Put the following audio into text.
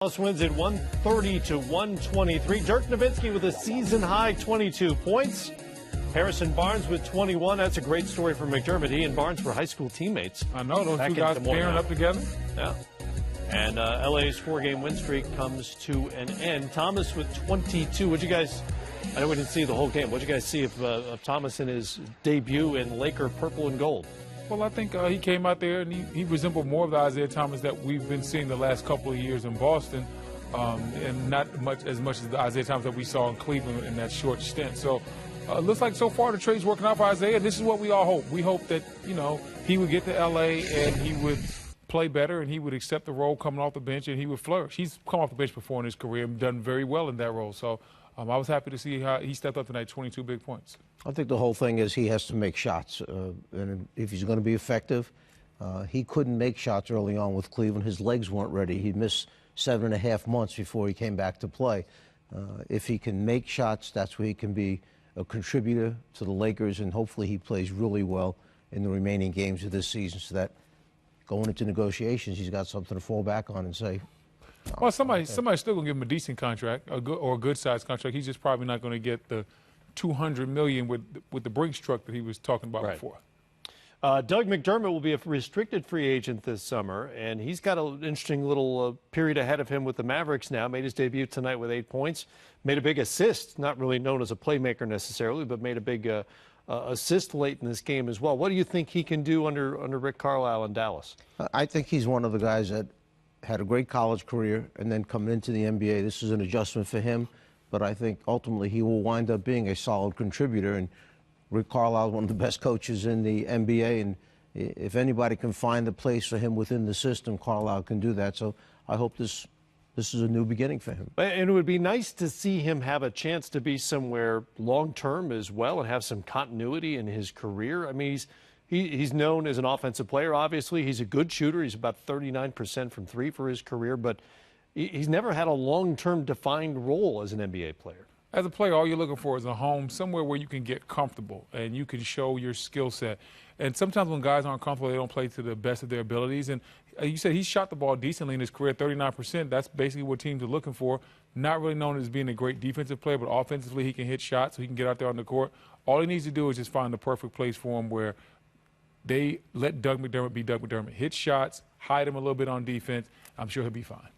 Dallas wins at 130 to 123. Dirk Nowitzki with a season-high 22 points. Harrison Barnes with 21. That's a great story for McDermott. He and Barnes were high school teammates. I know, those two guys pairing up together. Yeah. And LA's four-game win streak comes to an end. Thomas with 22. What'd you guys, I know we didn't see the whole game. What'd you guys see of Thomas in his debut in Laker purple and gold? Well, I think he came out there and he resembled more of the Isaiah Thomas that we've been seeing the last couple of years in Boston, and not as much as the Isaiah Thomas that we saw in Cleveland in that short stint. So it looks like so far the trade's working out for Isaiah. This is what we all hope. We hope that, he would get to L.A. and he would play better and he would accept the role coming off the bench and he would flourish. He's come off the bench before in his career and done very well in that role. So I was happy to see how he stepped up tonight, 22 big points. I think the whole thing is he has to make shots. And if he's going to be effective, he couldn't make shots early on with Cleveland. His legs weren't ready. He missed 7.5 months before he came back to play. If he can make shots, that's where he can be a contributor to the Lakers, and hopefully he plays really well in the remaining games of this season so that going into negotiations, he's got something to fall back on and say, well, somebody's still going to give him a decent contract, a good-sized contract. He's just probably not going to get the $200 million with the Brinks truck that he was talking about before. Doug McDermott will be a restricted free agent this summer, and he's got an interesting little period ahead of him with the Mavericks now. Made his debut tonight with 8 points. Made a big assist, not really known as a playmaker necessarily, but made a big assist late in this game as well. What do you think he can do under Rick Carlisle in Dallas? I think he's one of the guys that had a great college career and then coming into the NBA. This is an adjustment for him, but I think ultimately he will wind up being a solid contributor. And Rick Carlisle is one of the best coaches in the NBA, and if anybody can find a place for him within the system, Carlisle can do that. So I hope this is a new beginning for him. And it would be nice to see him have a chance to be somewhere long-term as well and have some continuity in his career. I mean, he's known as an offensive player, obviously. He's a good shooter. He's about 39% from three for his career, but he's never had a long-term defined role as an NBA player. As a player, all you're looking for is a home, somewhere where you can get comfortable and you can show your skill set. And sometimes when guys aren't comfortable, they don't play to the best of their abilities. And you said he shot the ball decently in his career, 39%. That's basically what teams are looking for. Not really known as being a great defensive player, but offensively he can hit shots so he can get out there on the court. All he needs to do is just find the perfect place for him where they let Doug McDermott be Doug McDermott. Hit shots, hide him a little bit on defense. I'm sure he'll be fine.